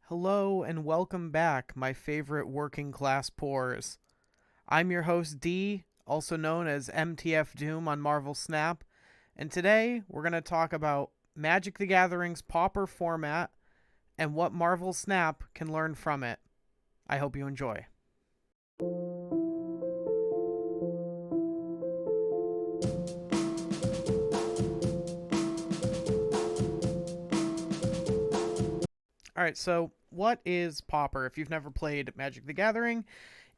Hello and welcome back, my favorite working class poors. I'm your host D, also known as MTF Doom on Marvel Snap, and today we're going to talk about Magic the Gathering's Pauper format and what Marvel Snap can learn from it. I hope you enjoy. Alright, so what is Pauper? If you've never played Magic the Gathering,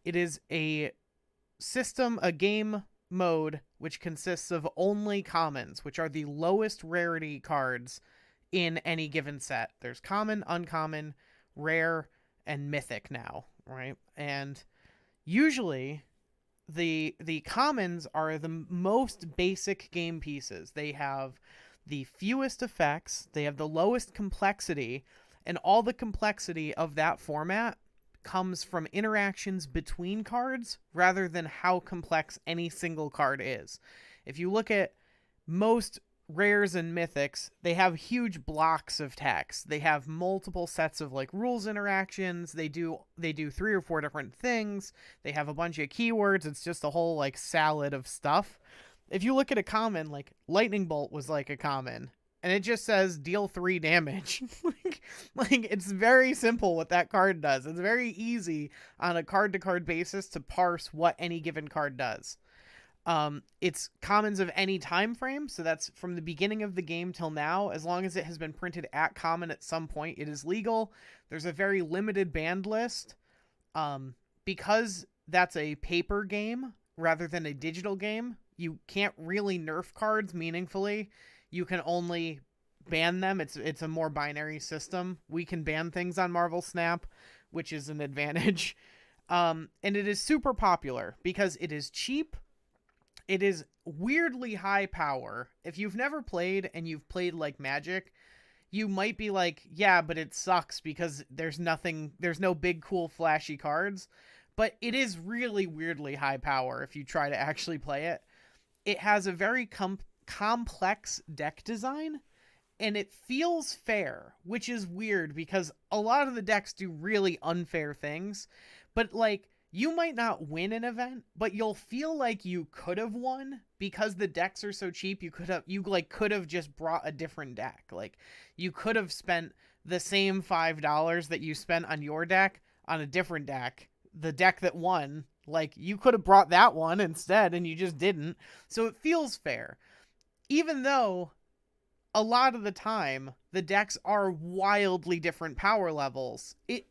it is a system, a game mode, which consists of only commons, which are the lowest rarity cards in any given set. There's common, uncommon, rare, and mythic now, right? And usually the commons are the most basic game pieces. They have the fewest effects, they have the lowest complexity, and all the complexity of that format comes from interactions between cards rather than how complex any single card is. If you look at most rares and mythics, they have huge blocks of text. They have multiple sets of like rules interactions. They do 3 or 4 different things. They have a bunch of keywords. It's just a whole like salad of stuff. If you look at a common, like Lightning Bolt was like a common, and it just says deal 3 damage. like it's very simple what that card does. It's very easy on a card to card basis to parse what any given card does. It's commons of any time frame, so that's from the beginning of the game till now. As long as it has been printed at common at some point, it is legal. There's a very limited banned list. Because that's a paper game rather than a digital game, you can't really nerf cards meaningfully. You can only ban them. It's a more binary system. We can ban things on Marvel Snap, which is an advantage. And it is super popular because it is cheap. It is weirdly high power. If you've never played and you've played like Magic, you might be like, yeah, but it sucks because there's no big, cool, flashy cards. But it is really weirdly high power if you try to actually play it. It has a very complex deck design, and it feels fair, which is weird because a lot of the decks do really unfair things. But like, you might not win an event, but you'll feel like you could have won because the decks are so cheap. You could have just brought a different deck. Like, you could have spent the same $5 that you spent on your deck on a different deck. The deck that won, like, you could have brought that one instead, and you just didn't. So it feels fair, even though a lot of the time the decks are wildly different power levels. It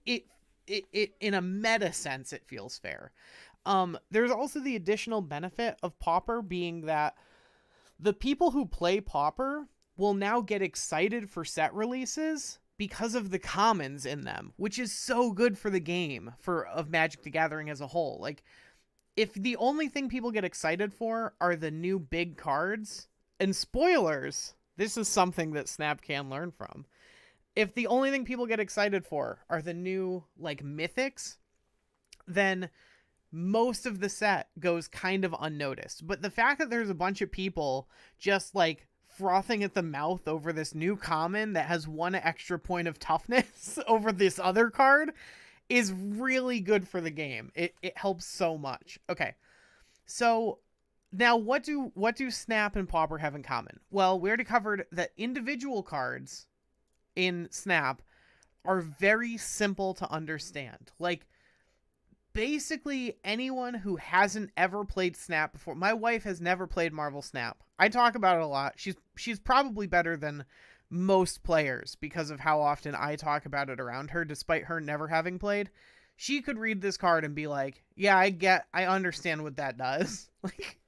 in a meta sense, it feels fair. There's also the additional benefit of Pauper being that the people who play Pauper will now get excited for set releases because of the commons in them, which is so good for the game of Magic the Gathering as a whole. Like, if the only thing people get excited for are the new big cards, and spoilers, this is something that Snap can learn from. If the only thing people get excited for are the new, like, mythics, then most of the set goes kind of unnoticed. But the fact that there's a bunch of people just, like, frothing at the mouth over this new common that has 1 extra point of toughness over this other card is really good for the game. It helps so much. Okay, so now what do Snap and Pauper have in common? Well, we already covered that individual cards in Snap are very simple to understand. Like, basically anyone who hasn't ever played Snap before. My wife has never played Marvel Snap. I talk about it a lot. She's probably better than most players because of how often I talk about it around her, despite her never having played. She could read this card and be like, yeah, I understand what that does.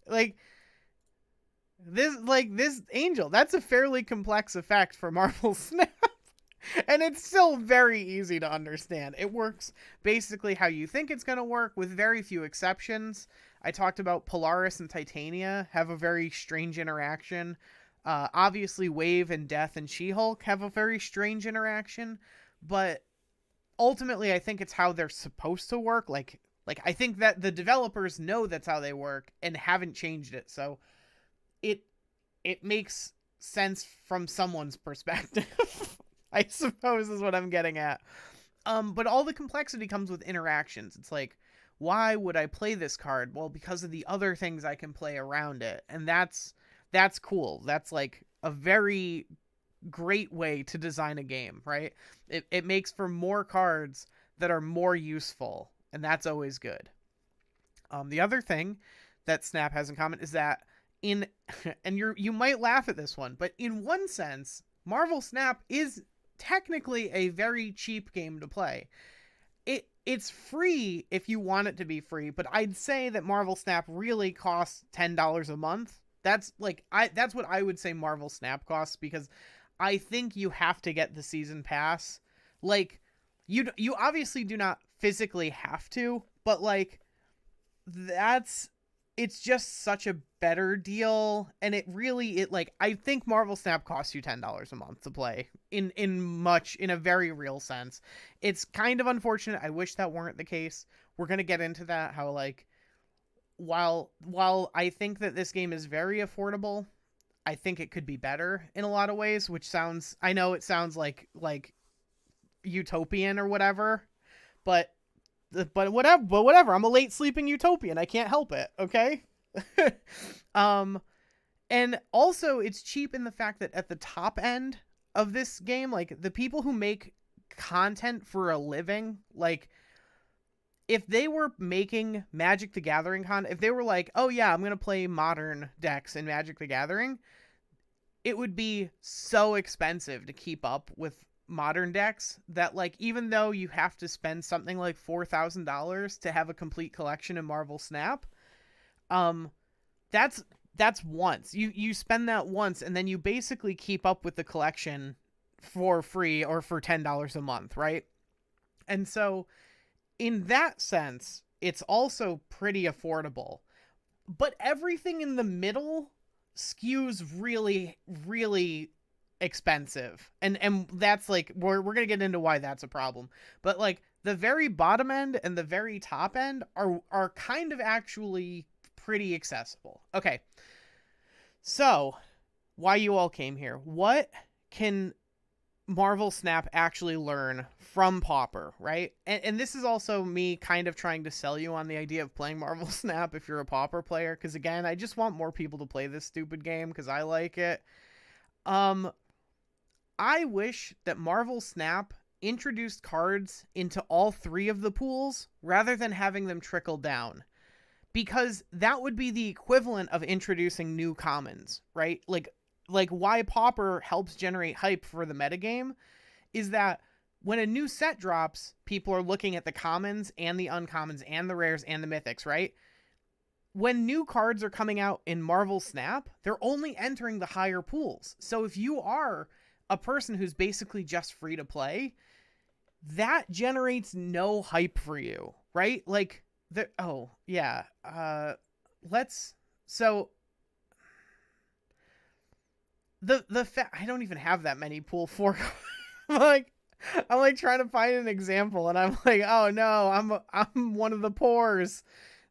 like this angel, that's a fairly complex effect for Marvel Snap. And it's still very easy to understand. It works basically how you think it's going to work, with very few exceptions. I talked about Polaris and Titania have a very strange interaction. Obviously, Wave and Death and She-Hulk have a very strange interaction. But ultimately, I think it's how they're supposed to work. Like I think that the developers know that's how they work and haven't changed it. So it makes sense from someone's perspective. I suppose is what I'm getting at. But all the complexity comes with interactions. It's like, why would I play this card? Well, because of the other things I can play around it. And that's cool. That's like a very great way to design a game, right? It makes for more cards that are more useful, and that's always good. The other thing that Snap has in common is that in and you might laugh at this one, but in one sense, Marvel Snap is technically a very cheap game to play. It's free if you want it to be free, but I'd say that Marvel Snap really costs $10 a month. That's that's what I would say Marvel Snap costs, because I think you have to get the season pass. Like, you obviously do not physically have to, but like, it's just such a better deal. And I think Marvel Snap costs you $10 a month to play in a very real sense. It's kind of unfortunate. I wish that weren't the case. We're going to get into that, how like, while I think that this game is very affordable, I think it could be better in a lot of ways, I know it sounds like utopian or whatever, but whatever. I'm a late sleeping utopian. I can't help it. Okay. And also it's cheap in the fact that at the top end of this game, like, the people who make content for a living, like, if they were making Magic the Gathering if they were like, oh yeah, I'm going to play modern decks in Magic the Gathering, it would be so expensive to keep up with modern decks that, like, even though you have to spend something like $4,000 to have a complete collection in Marvel Snap, that's once. You spend that once, and then you basically keep up with the collection for free or for $10 a month, right? And so in that sense, it's also pretty affordable. But everything in the middle skews really, really expensive. And that's like, we're going to get into why that's a problem. But like, the very bottom end and the very top end are kind of actually pretty accessible. Okay. So, why you all came here. What can Marvel Snap actually learn from Pauper, right? And this is also me kind of trying to sell you on the idea of playing Marvel Snap if you're a Pauper player, because again, I just want more people to play this stupid game because I like it. I wish that Marvel Snap introduced cards into all three of the pools rather than having them trickle down, because that would be the equivalent of introducing new commons, right? Like why Pauper helps generate hype for the metagame is that when a new set drops, people are looking at the commons and the uncommons and the rares and the mythics, right? When new cards are coming out in Marvel Snap, they're only entering the higher pools. So if you are a person who's basically just free to play, that generates no hype for you, right? Like, I don't even have that many pool 4 I'm like trying to find an example, and I'm like, oh no, I'm one of the poors.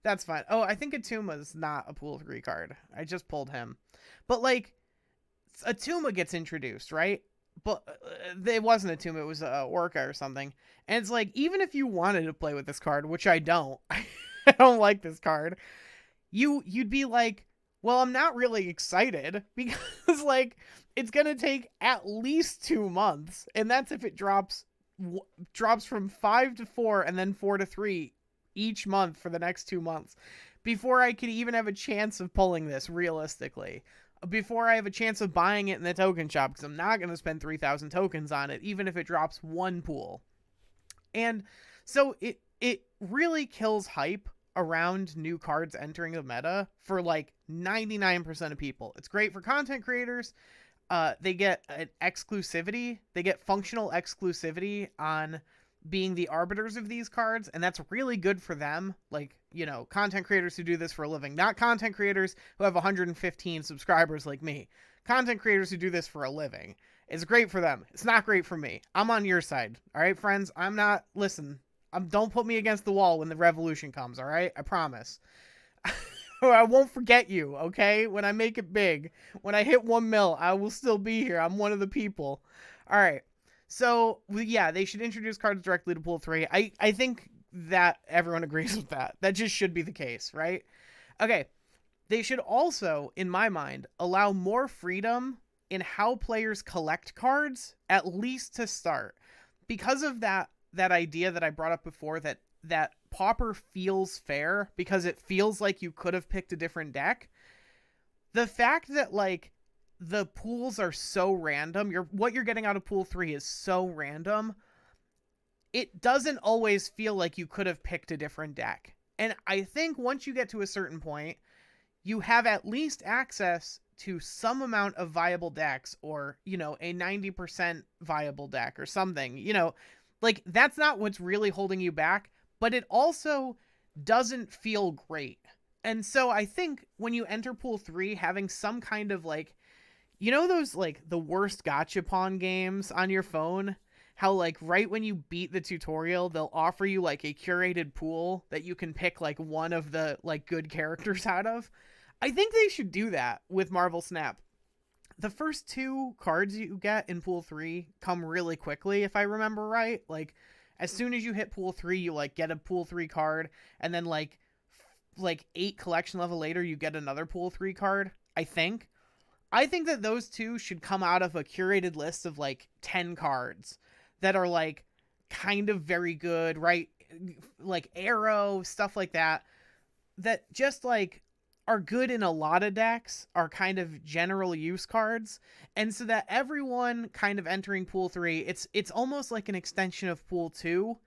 That's fine. Oh, I think Atuma's not a pool 3 card. I just pulled him. But like, Atuma gets introduced, right? But it wasn't Atuma, it was Orca or something. And it's like, even if you wanted to play with this card, which I don't, I don't like this card, you'd be like, well, I'm not really excited, because like, it's gonna take at least 2 months, and that's if it drops from 5 to 4 and then 4 to 3 each month for the next 2 months before I could even have a chance of pulling this realistically, before I have a chance of buying it in the token shop, because I'm not going to spend 3,000 tokens on it, even if it drops one pool. And so it really kills hype around new cards entering the meta for like 99% of people. It's great for content creators. They get an exclusivity. They get functional exclusivity on being the arbiters of these cards, and that's really good for them. Like, you know, content creators who do this for a living, not content creators who have 115 subscribers like me. Content creators who do this for a living. It's great for them. It's not great for me. I'm on your side. All right, friends? Don't put me against the wall when the revolution comes, all right? I promise. I won't forget you, okay? When I make it big, when I hit 1 mil, I will still be here. I'm one of the people. All right. So yeah, they should introduce cards directly to pool 3. I think that everyone agrees with that. That just should be the case, right? Okay. They should also, in my mind, allow more freedom in how players collect cards, at least to start. Because of that idea that I brought up before, that Pauper feels fair because it feels like you could have picked a different deck. The fact that like the pools are so random, what you're getting out of pool 3 is so random, it doesn't always feel like you could have picked a different deck. And I think once you get to a certain point, you have at least access to some amount of viable decks, or, you know, a 90% viable deck or something, you know, like that's not what's really holding you back, but it also doesn't feel great. And so I think when you enter pool 3, having some kind of like, you know, those like the worst gachapon games on your phone, how like right when you beat the tutorial, they'll offer you like a curated pool that you can pick like one of the like good characters out of. I think they should do that with Marvel Snap. The first 2 cards you get in pool 3 come really quickly, if I remember right. Like as soon as you hit pool 3, you like get a pool 3 card, and then like 8 collection level later you get another pool 3 card, I think. I think that those 2 should come out of a curated list of like 10 cards that are like kind of very good, right? Like Arrow, stuff like that, that just like are good in a lot of decks, are kind of general use cards. And so that everyone kind of entering pool 3, it's almost like an extension of pool 2,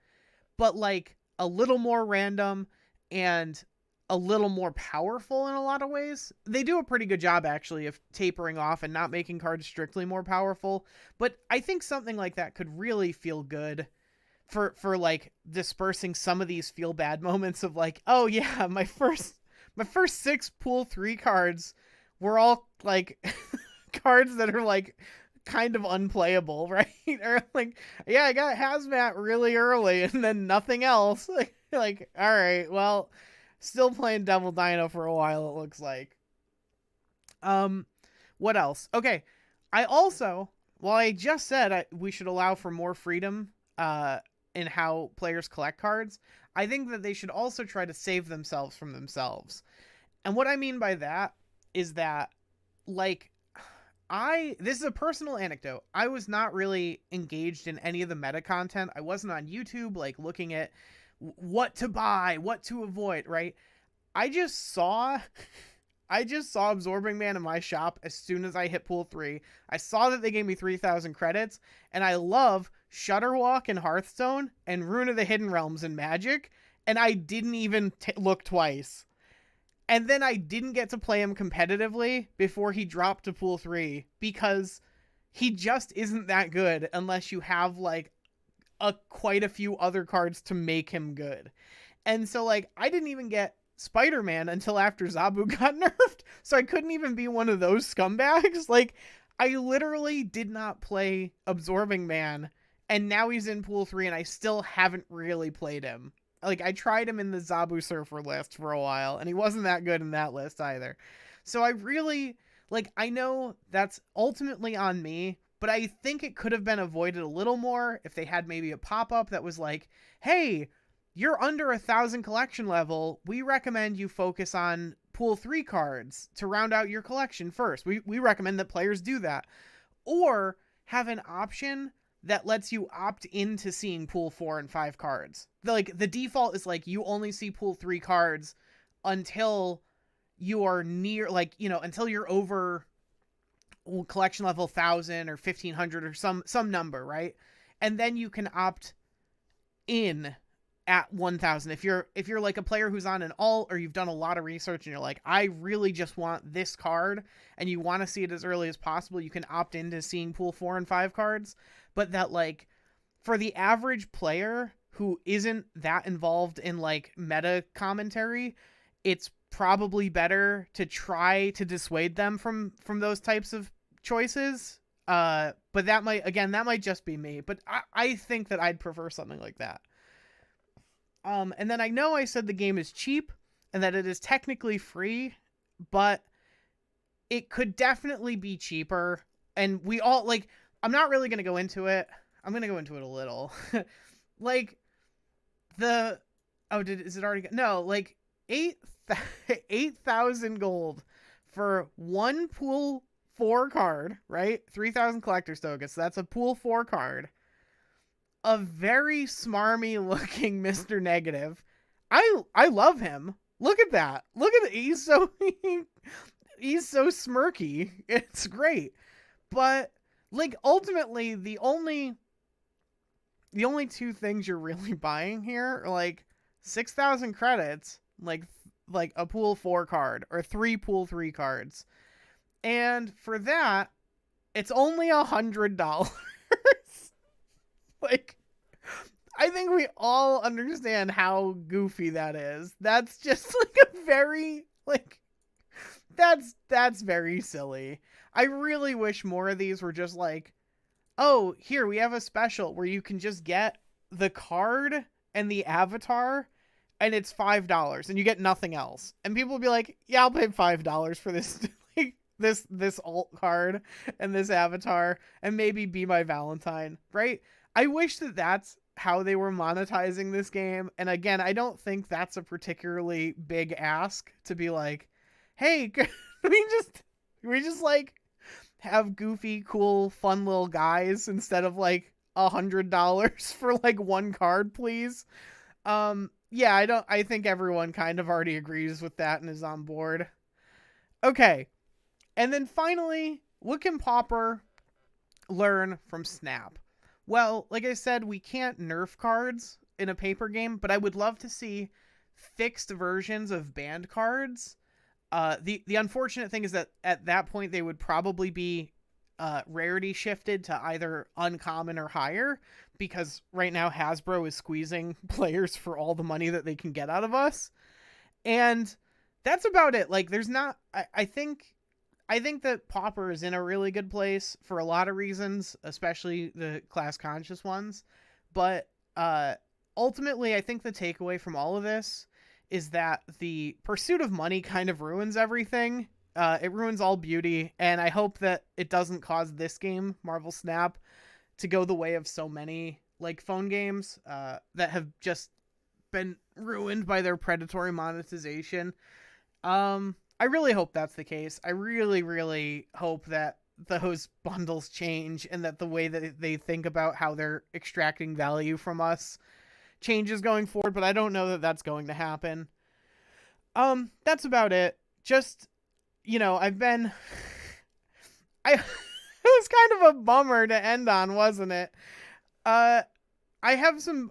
but like a little more random and a little more powerful in a lot of ways. They do a pretty good job actually of tapering off and not making cards strictly more powerful, but I think something like that could really feel good for like dispersing some of these feel bad moments of like, oh yeah, my first 6 pool 3 cards were all like cards that are like kind of unplayable, right? Or like, yeah, I got Hazmat really early and then nothing else. Like, all right, well, still playing Devil Dino for a while, it looks like. What else? Okay, I also, well, I just said we should allow for more freedom in how players collect cards. I think that they should also try to save themselves from themselves. And what I mean by that is that, like, this is a personal anecdote. I was not really engaged in any of the meta content. I wasn't on YouTube, like, looking at what to buy, what to avoid, right? I just saw Absorbing Man in my shop as soon as I hit pool 3. I saw that they gave me 3,000 credits, and I love Shutterwalk in Hearthstone and Rune of the Hidden Realms in Magic, and I didn't even look twice. And then I didn't get to play him competitively before he dropped to pool 3 because he just isn't that good unless you have like quite a few other cards to make him good. And so like I didn't even get Spider-Man until after Zabu got nerfed, so I couldn't even be one of those scumbags. Like I literally did not play Absorbing Man, and now he's in pool 3 and I still haven't really played him. Like, I tried him in the Zabu Surfer list for a while, and he wasn't that good in that list either. So I really, like, I know that's ultimately on me, but I think it could have been avoided a little more if they had maybe a pop-up that was like, hey, you're under 1,000 collection level. We recommend you focus on pool 3 cards to round out your collection first. We recommend that players do that. Or have an option that lets you opt into seeing pool 4 and 5 cards. The default is like you only see pool 3 cards until you are near, like, you know, until you're over collection level 1,000 or 1,500 or some number, right? And then you can opt in at 1,000 if you're like a player who's on an alt, or you've done a lot of research and you're like, I really just want this card, and you want to see it as early as possible. You can opt into seeing pool 4 and 5 cards. But that, like, for the average player who isn't that involved in like meta commentary, it's probably better to try to dissuade them from those types of choices. But that might just be me, but I think that I'd prefer something like that. And then I know I said the game is cheap and that it is technically free, but it could definitely be cheaper. And we all, like, I'm not really going to go into it. I'm gonna go into it a little. Like the is it already no like 8,000 gold for one pool 4 card, right? 3,000 collector's tokens. So that's a pool 4 card. A very smarmy looking Mr. Negative. I love him. Look at that. Look at it. He's so smirky. It's great. But like ultimately the only two things you're really buying here are like 6,000 credits, like a pool 4 card or 3 pool 3 cards. And for that, it's only $100. Like, I think we all understand how goofy that is. That's just like a very like that's very silly. I really wish more of these were just like, oh, here we have a special where you can just get the card and the avatar and it's $5 and you get nothing else. And people will be like, yeah, I'll pay $5 for this this alt card and this avatar and maybe be my Valentine, right? I wish that that's how they were monetizing this game. And again, I don't think that's a particularly big ask to be like, hey, we just like have goofy, cool, fun little guys instead of like $100 for like one card, please. Yeah, I think everyone kind of already agrees with that and is on board. Okay. And then finally, what can Pauper learn from Snap? Well, like I said, we can't nerf cards in a paper game, but I would love to see fixed versions of banned cards. The unfortunate thing is that at that point they would probably be rarity shifted to either uncommon or higher, because right now Hasbro is squeezing players for all the money that they can get out of us. And that's about it. Like, there's not... I think that Pauper is in a really good place for a lot of reasons, especially the class-conscious ones. But ultimately, I think the takeaway from all of this is that the pursuit of money kind of ruins everything. It ruins all beauty, and I hope that it doesn't cause this game, Marvel Snap, to go the way of so many like phone games that have just been ruined by their predatory monetization. I really hope that's the case. I really, really hope that those bundles change and that the way that they think about how they're extracting value from us changes going forward, but I don't know that that's going to happen. That's about it. Just, I've been... it was kind of a bummer to end on, wasn't it? I hosted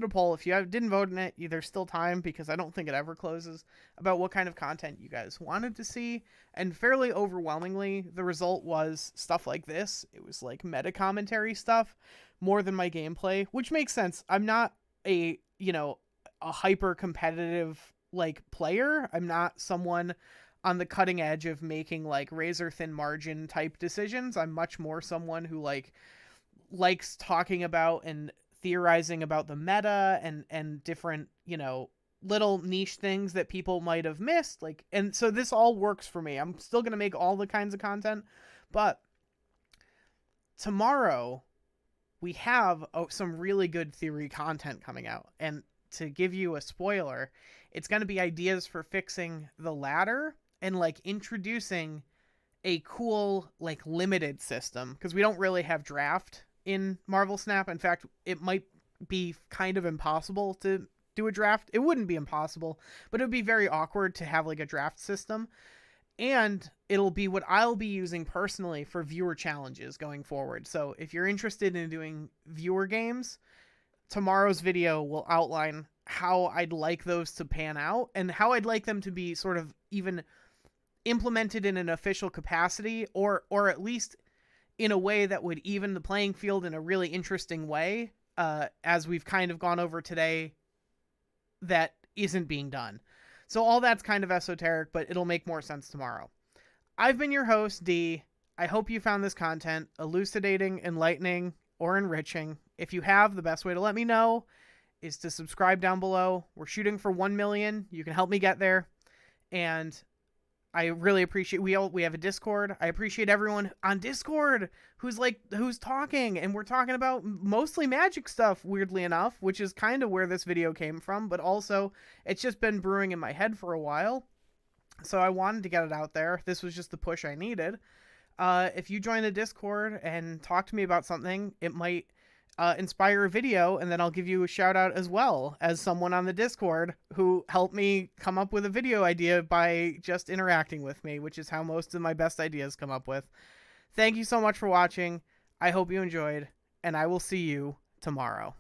a poll. If you didn't vote in it, there's still time because I don't think it ever closes, about what kind of content you guys wanted to see. And fairly overwhelmingly, the result was stuff like this. It was like meta commentary stuff more than my gameplay, which makes sense. I'm not a hyper competitive like player. I'm not someone on the cutting edge of making like razor thin margin type decisions. I'm much more someone who likes talking about and theorizing about the meta and different, little niche things that people might have missed. And so this all works for me. I'm still going to make all the kinds of content, but tomorrow we have some really good theory content coming out. And to give you a spoiler, it's going to be ideas for fixing the ladder and introducing a cool limited system, because we don't really have draft in Marvel Snap. In fact, it might be kind of impossible to do a draft. It wouldn't be impossible, but it would be very awkward to have a draft system. And it'll be what I'll be using personally for viewer challenges going forward. So if you're interested in doing viewer games, tomorrow's video will outline how I'd like those to pan out and how I'd like them to be sort of even implemented in an official capacity, or at least in a way that would even the playing field in a really interesting way, as we've kind of gone over today, that isn't being done. So all that's kind of esoteric, but it'll make more sense tomorrow. I've been your host, D. I hope you found this content elucidating, enlightening, or enriching. If you have, the best way to let me know is to subscribe down below. We're shooting for 1 million. You can help me get there. And I really appreciate we have a Discord. I appreciate everyone on Discord who's talking, and we're talking about mostly Magic stuff, weirdly enough, which is kind of where this video came from, but also it's just been brewing in my head for a while. So I wanted to get it out there. This was just the push I needed. If you join the Discord and talk to me about something, it might inspire a video, and then I'll give you a shout out as well as someone on the Discord who helped me come up with a video idea by just interacting with me, which is how most of my best ideas come up with. Thank you so much for watching. I hope you enjoyed, and I will see you tomorrow.